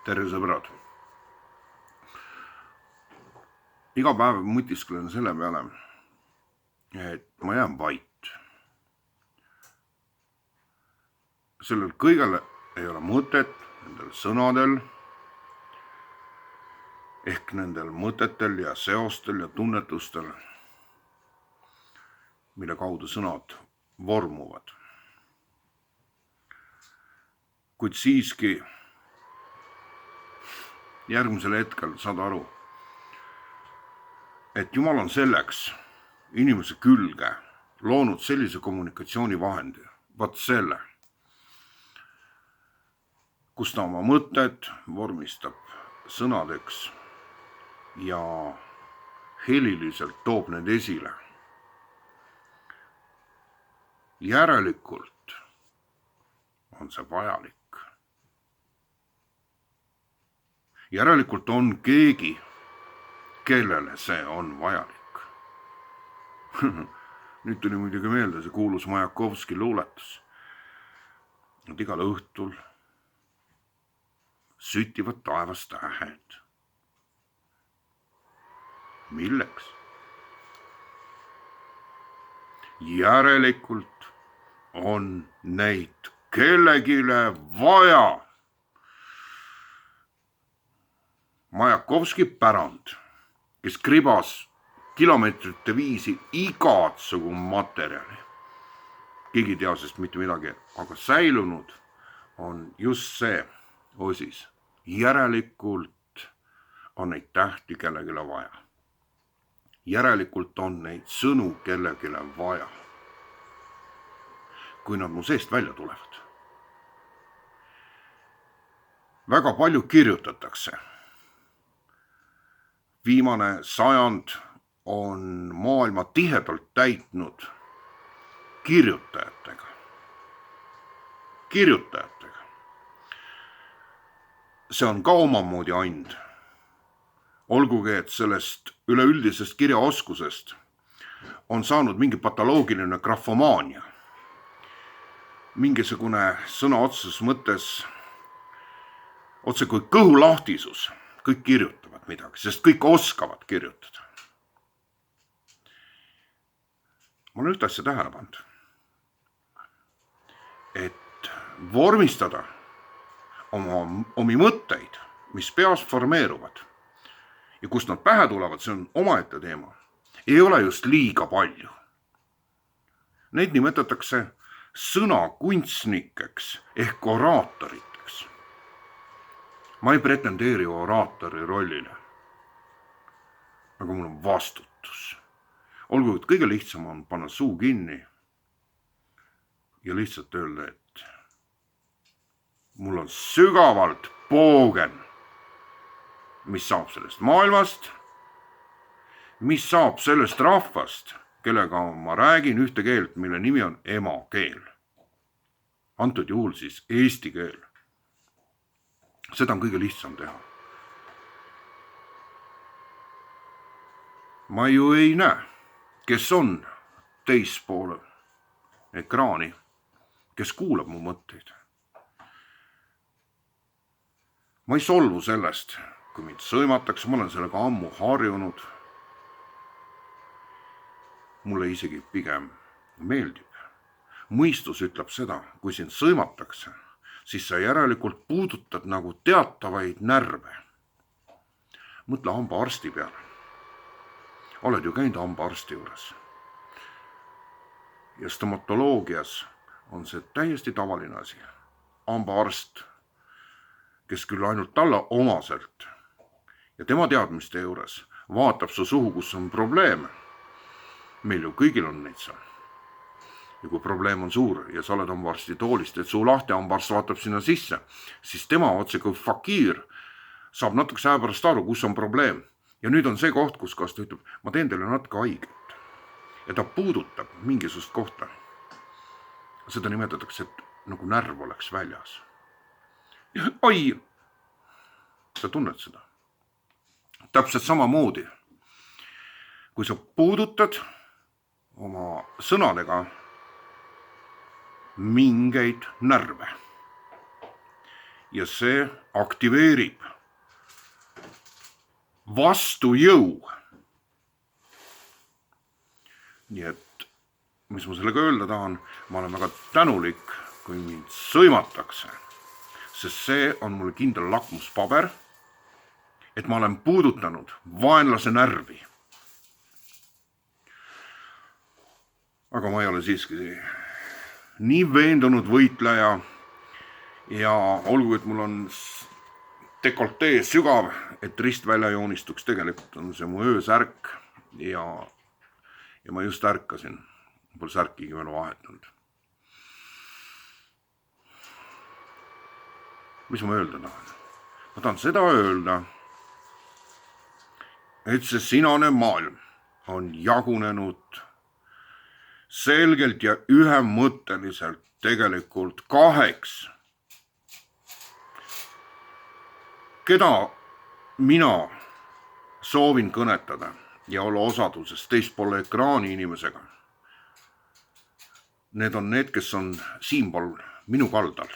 Tere sõbrad! Iga päev mõtisklen selle peale, et ma jään vait. Sellel kõigele ei ole mõtet, nendel sõnadel, ehk nendel mõtetel ja seostel ja tunnetustel, mille kaudu sõnad vormuvad. Kuid siiski järgmisel hetkel saad aru, et Jumal on selleks inimese külge loonud sellise kommunikatsioonivahendi, vaat selle, kus ta oma mõtted vormistab sõnadeks ja heliliselt toob need esile. Järelikult on see vajalik. Järelikult on keegi, kellele see on vajalik. Nüüd tuli muidugi meelde see kuulus Majakovski luuletus, et igal õhtul sütivad taevas tähed. Milleks? Järelikult on neid kellegile vaja. Majakovski pärand, kes kribas kilomeetrite viisi igatsugu materjali. Keegi ei tea sest mitte midagi, aga säilunud on just see osis. Järelikult on neid tähti kellegile vaja. Järelikult on neid sõnu kellegile vaja. Kui nad mu seest välja tulevad. Väga palju kirjutatakse. Viimane sajand on maailma tihedalt täitnud kirjutajatega. See on ka omamoodi and. Olgugi, et sellest üleüldisest kirjaoskusest on saanud mingi patoloogiline grafomaania. Mingisugune sõna otseses mõttes otse kui kõhulahtisus. Kõik kirjutavad midagi, sest kõik oskavad kirjutada. Ma olen ühte asja tähele pannud. Et vormistada omi mõtteid, mis peas formeeruvad ja kust nad pähe tulevad, see on omaette teema, ei ole just liiga palju. Neid nimetatakse sõnakunstnikeks ehk oraatoriteks. Ma ei pretendeeri oraatori rollile, aga mul on vastutus. Olgu, et kõige lihtsam on panna suu kinni ja lihtsalt öelda, et mul on sügavalt poogen, mis saab sellest maailmast, mis saab sellest rahvast, kellega ma räägin ühte keelt, mille nimi on emakeel. Antud juhul siis eesti keel. Seda on kõige lihtsam teha. Ma ju ei näe, kes on teispool ekraani, kes kuulab mu mõtteid. Ma ei solvu sellest, kui mind sõimatakse, ma olen sellega ammu harjunud. Mulle isegi pigem meeldib. Mõistus ütleb seda, kui sind sõimatakse, siis sa järelikult puudutad nagu teatavaid närve. Mõtle hambaarsti peale. Oled ju käinud hambaarsti juures. Ja stomatoloogias on see täiesti tavaline asi. Hambaarst, kes küll ainult talle omaselt ja tema teadmiste juures vaatab su suhu, kus on probleeme. Meil ju kõigil on neid seal. Ja kui probleem on suur ja sa oled hambaarsti toolist, et suu lahti, hambaarst vaatab sinna sisse, siis tema otse kui fakiir saab natukese aja pärast aru, kus on probleem. Ja nüüd on see koht, kus ta ütleb, ma teen teile natuke haiget. Ja ta puudutab mingisugust kohta. Seda nimetatakse, et nagu närv oleks väljas. Oi! Sa tunned seda. Täpselt samamoodi, kui sa puudutad oma sõnadega mingeid närve. ja see aktiveerib vastujõu. Nii et, mis ma sellega öelda tahan, ma olen väga tänulik, kui mind sõimatakse, sest see on mulle kindel lakmuspaber, et ma olen puudutanud vaenlase närvi. Aga ma ei ole siiski nii veendunud võitleja ja olgu, et mul on dekoltee sügav, et rist välja joonistuks, tegelikult on see mu öösärk ja ma just ärkasin, pole särkigi veel vahetanud. Mis ma öelda tahan? Ma tahan seda öelda, et see sinane maailm on jagunenud selgelt ja ühemõtteliselt tegelikult kaheks. Keda mina soovin kõnetada ja olla osaduses teispool ekraani inimesega? Need on need, kes on siinpool minu kaldal.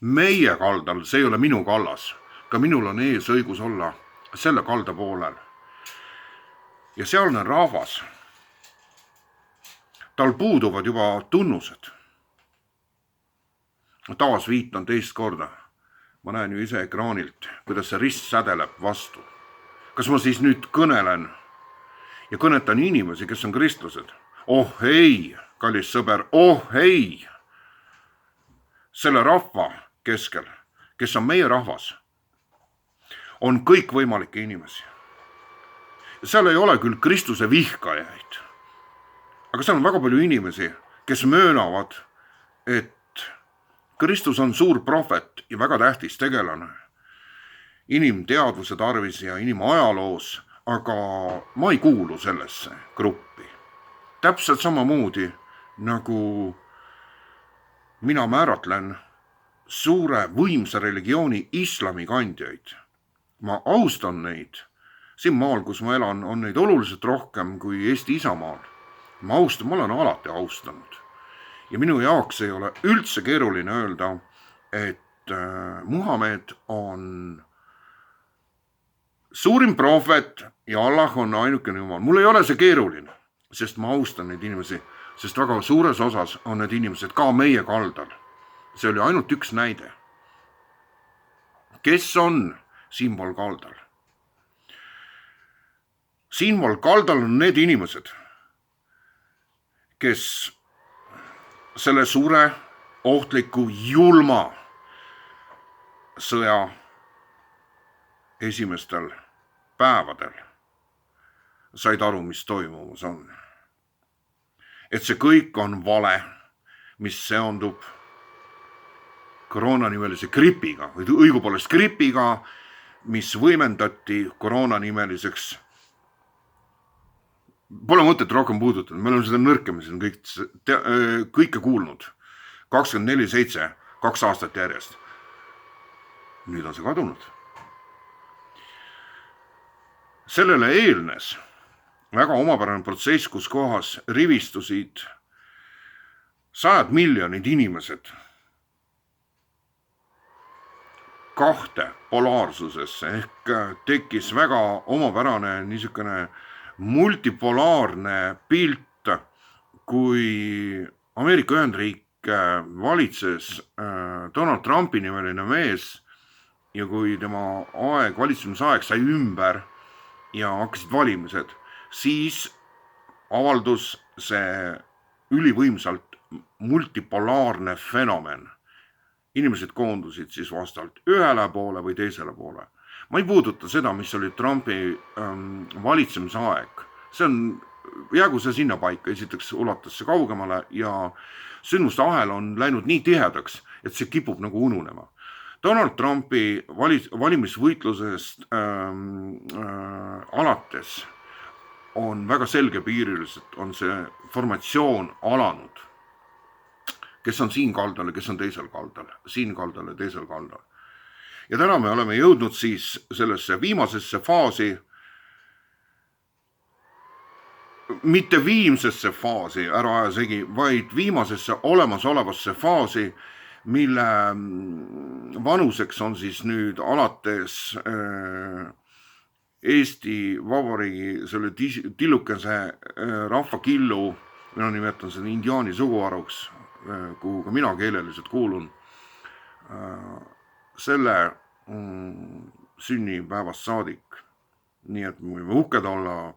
Meie kaldal, see ei ole minu kallas. Ka minul on eesõigus olla selle kalda poolel. Ja sealne rahvas, tal puuduvad juba tunnused. Taas viitan teist korda. Ma näen ju ise ekraanilt, kuidas see rist sädeleb vastu. Kas ma siis nüüd kõnelen ja kõnetan inimesi, kes on kristlased? Oh ei, kallis sõber, oh ei! Selle rahva keskel, kes on meie rahvas, on kõikvõimalikke inimesi. Seal ei ole küll Kristuse vihkajaid, aga seal on väga palju inimesi, kes möönavad, et Kristus on suur prohvet ja väga tähtis tegelane inimteadvuse tarvis ja inimajaloos, aga ma ei kuulu sellesse gruppi. Täpselt samamoodi, nagu mina määratlen suure võimsa religiooni islami kandjaid. Ma austan neid. Siin maal, kus ma elan, on neid oluliselt rohkem kui Eesti Isamaal. Ma olen alati austanud. Ja minu jaoks ei ole üldse keeruline öelda, et Muhamed on suurim prohvet ja Allah on ainukene jumal. Mul ei ole see keeruline, sest ma austan neid inimesi, sest väga suures osas on need inimesed ka meie kaldal. See oli ainult üks näide. Kes on siinpool kaldal? Siinpool kaldal on need inimesed, kes selle suure, ohtliku, julma sõja esimestel päevadel said aru, mis toimumas on. Et see kõik on vale, mis seondub koroonanimelise gripiga, või õigupoolest gripiga, mis võimendati koroonanimeliseks. Pole mõtet rohkem puudutada, me oleme seda nõrkemisel kõike kuulnud. 24/7, 2 aastat järjest. Nüüd on see kadunud. Sellele eelnes väga omapärane protsess, kus kohas rivistusid 100 miljonid inimesed kahte polaarsusesse ehk tekkis väga omapärane niisugune multipolaarne pilt, kui Ameerika Ühendriike valitses Donald Trumpi nimeline mees ja kui tema valitsemisaeg sai ümber ja hakkasid valimised, siis avaldus see ülivõimsalt multipolaarne fenomen. Inimesed koondusid siis vastavalt ühele poole või teisele poole. Ma ei puuduta seda, mis oli Trumpi valitsemisaeg. See on, jäägu see sinna paika, esiteks ulatas see kaugemale ja sündmuste ahel on läinud nii tihedaks, et see kipub nagu ununema. Donald Trumpi valimisvõitlusest alates on väga selgepiiriliselt on see formatsioon alanud. Kes on siin kaldal ja kes on teisel kaldal, siin kaldal ja teisel kaldal. Ja täna me oleme jõudnud siis sellesse viimasesse faasi, mitte viimsesse faasi, ära aja segi, vaid viimasesse olemasolevasse faasi, mille vanuseks on siis nüüd alates Eesti Vabariigi selle tillukese rahvakillu, mina nimetan seda indiaani suguharuks, kuhu ka mina keeleliselt kuulun, selle sünnipäevast saadik. Nii et me võime uhked olla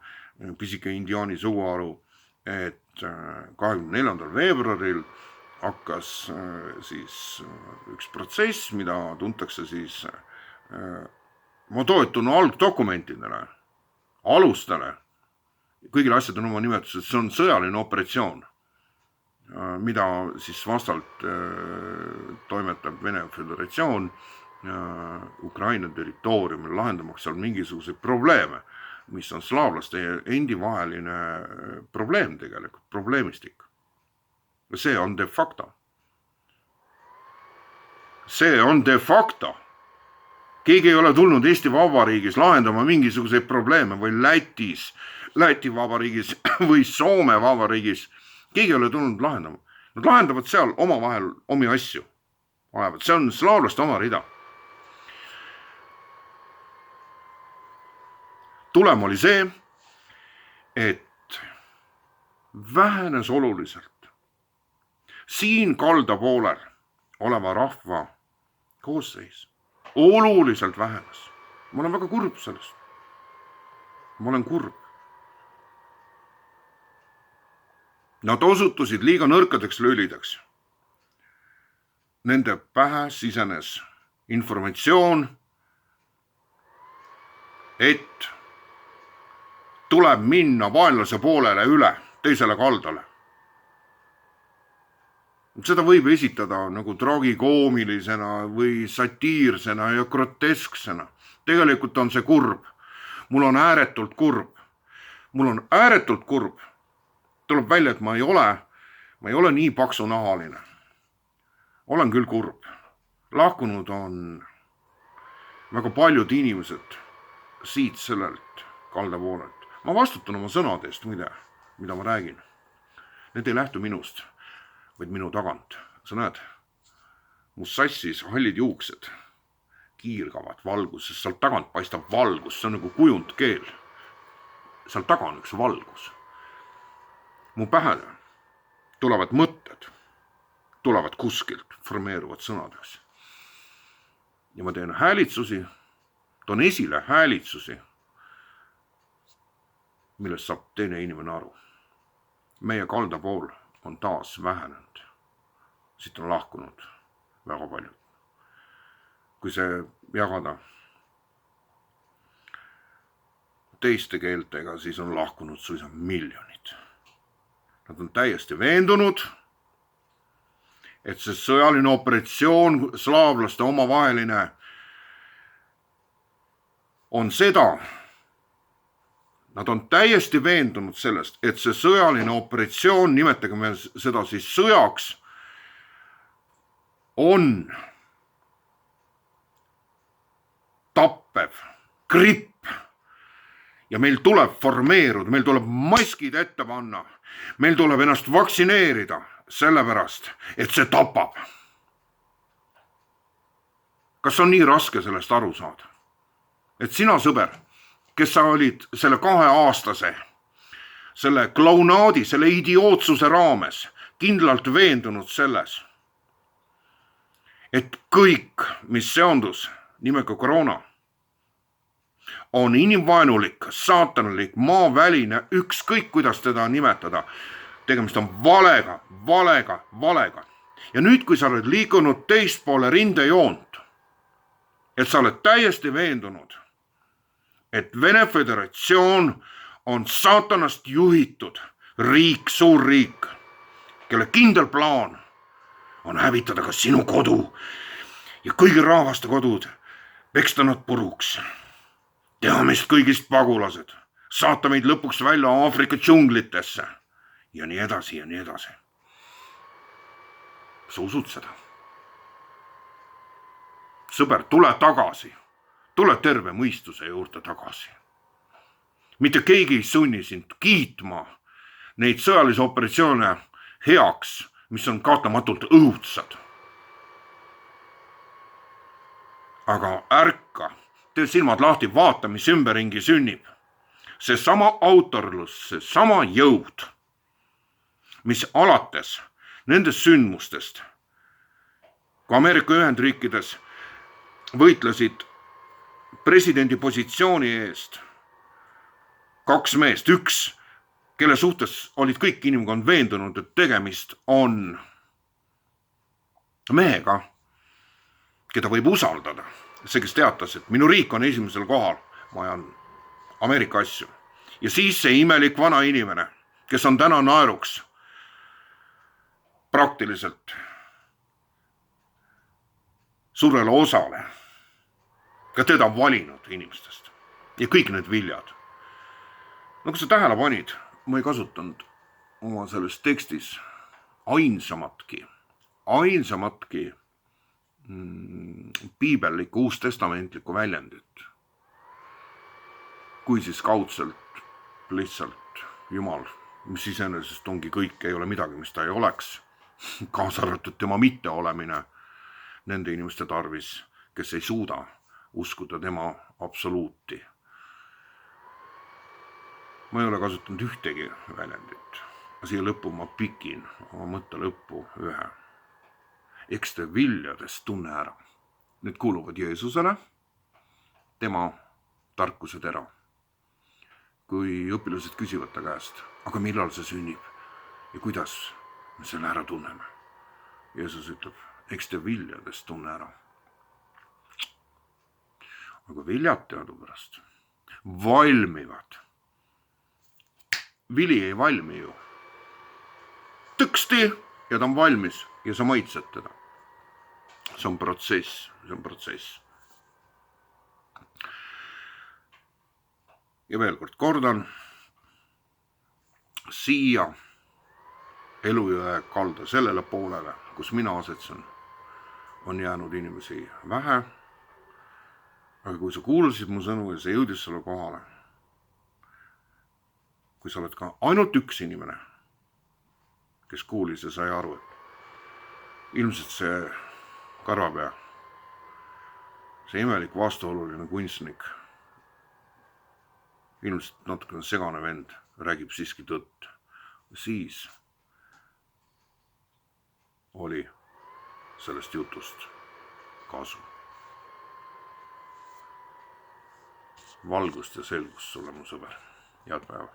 pisike indiaani suguharu, et 24. veebruaril hakkas siis üks protsess, mida tuntakse siis, ma toetun algdokumentidele, alustele, kõigil asjad on oma nimetused, see on sõjaline operatsioon, mida siis vastalt toimetab Vene Föderatsioon Ukraina territooriumil, lahendamaks seal mingisuguseid probleeme, mis on slaavlaste endi vaheline probleem tegelikult, probleemistik. See on de facto. See on de facto. Keegi ei ole tulnud Eesti Vabariigis lahendama mingisuguseid probleeme või Läti Vabariigis või Soome Vabariigis. Keegi ei ole tulnud lahendama. Nad lahendavad seal omavahel omi asju. See on slaavlaste oma rida. Tulem oli see, et vähenes oluliselt siin kalda poolel oleva rahva koosseis. Oluliselt vähenes. Ma olen väga kurb sellest. Ma olen kurb. Nad osutusid liiga nõrkadeks lülideks. Nende pähe sisenes informatsioon, et tuleb minna vaenlase poolele üle, teisele kaldale. Seda võib esitada nagu tragikoomilisena või satiirsena ja grotesksena. Tegelikult on see kurb. Mul on ääretult kurb. Tuleb välja, et ma ei ole nii paksunahaline. Olen küll kurb. Lahkunud on väga paljud inimesed siit sellelt kalda poolelt. Ma vastutan oma sõnade eest, mida ma räägin. Need ei lähtu minust, vaid minu tagant. Sa näed, mu sassis hallid juuksed kiirgavad valguses, sealt tagant paistab valgus, see on nagu kujundkeel. Seal taga on üks valgus. Mu pähele tulevad mõtted, tulevad kuskilt, formeeruvad sõnadeks. Ja ma teen häälitsusi, toon esile häälitsusi, millest saab teine inimene aru. Meie kalda pool on taas vähenenud. Siit on lahkunud väga palju. Kui see jagada teiste keeltega, siis on lahkunud suisa miljonid. Nad on täiesti veendunud, et see sõjaline operatsioon, slaavlaste omavaheline, on seda. Nad on täiesti veendunud sellest, et see sõjaline operatsioon, nimetage me seda siis sõjaks, on tappev, gripp. Ja meil tuleb formeeruda, meil tuleb maskid ette panna, meil tuleb ennast vaktsineerida sellepärast, et see tapab. Kas on nii raske sellest aru saada? Et sina, sõber, kes sa olid selle 2-aastase, selle klaunaadi, selle idiootsuse raames kindlalt veendunud selles, et kõik, mis seondus nimega koroona, on inimvaenulik, saatanalik, maaväline, ükskõik kuidas teda nimetada. Tegemist on valega. Ja nüüd, kui sa oled liikunud teistpoole rindejoont, et sa oled täiesti veendunud, et Vene Föderatsioon on saatanast juhitud riik, suur riik, kelle kindel plaan on hävitada ka sinu kodu ja kõigi rahvaste kodud, peksta nad puruks, teha meist kõigist pagulased, saata meid lõpuks välja Aafrika džunglitesse ja nii edasi ja nii edasi. Sa usud seda? Sõber, tule tagasi. Tule terve mõistuse juurde tagasi. Mitte keegi ei sunni sind kiitma neid sõjalisi operatsioone heaks, mis on kaotamatult õudsad. aga ärka, tee silmad lahti, vaata, mis ümberringi sünnib. See sama autorlus, see sama jõud, mis alates nendest sündmustest, kui Ameerika Ühendriikides võitlesid presidendi positsiooni eest kaks meest, üks, kelle suhtes olid kõik inimkond veendunud, et tegemist on mehega, keda võib usaldada. See, kes teatas, et minu riik on esimesel kohal, ma ajan Ameerika asju. Ja siis see imelik vana inimene, kes on täna naeruks praktiliselt suurele osale, ka teda on valinud inimestest ja kõik need viljad. No kui sa tähele panid, ma ei kasutanud oma selles tekstis ainsamatki piibellikku uustestamentlikku väljendit, kui siis kaudselt lihtsalt Jumal, mis iseenesest ongi kõik, ei ole midagi, mis ta ei oleks, kaasa arvatud tema mitteolemine nende inimeste tarvis, kes ei suuda uskuda tema absoluuti. Ma ei ole kasutanud ühtegi väljendit, aga siia lõppu ma pikin oma mõtte lõppu ühe. Eks te viljadest tunne ära. Need kuuluvad Jeesusele, tema tarkuse tera. Kui õpilased küsivad ta käest, aga millal see sünnib ja kuidas me selle ära tunneme? Jeesus ütleb, eks te viljadest tunne ära. Aga viljad teadupärast valmivad. Vili ei valmi ju. Tõksti ja ta on valmis ja sa maitsed teda. See on protsess. Ja veel kord kordan, siia Elujõe kalda sellele poolele, kus mina asetsen, on jäänud inimesi vähe. Aga kui sa kuulasid mu sõnu ja see jõudis sulle kohale, kui sa oled ka ainult üks inimene, kes kuulis ja sai aru, et ilmselt see karvapea, see imelik vastuoluline kunstnik, ilmselt natukene segane vend, räägib siiski tõtt, siis oli sellest jutust kasu. Valgust ja selgust sulle, mu sõber. Head päeva.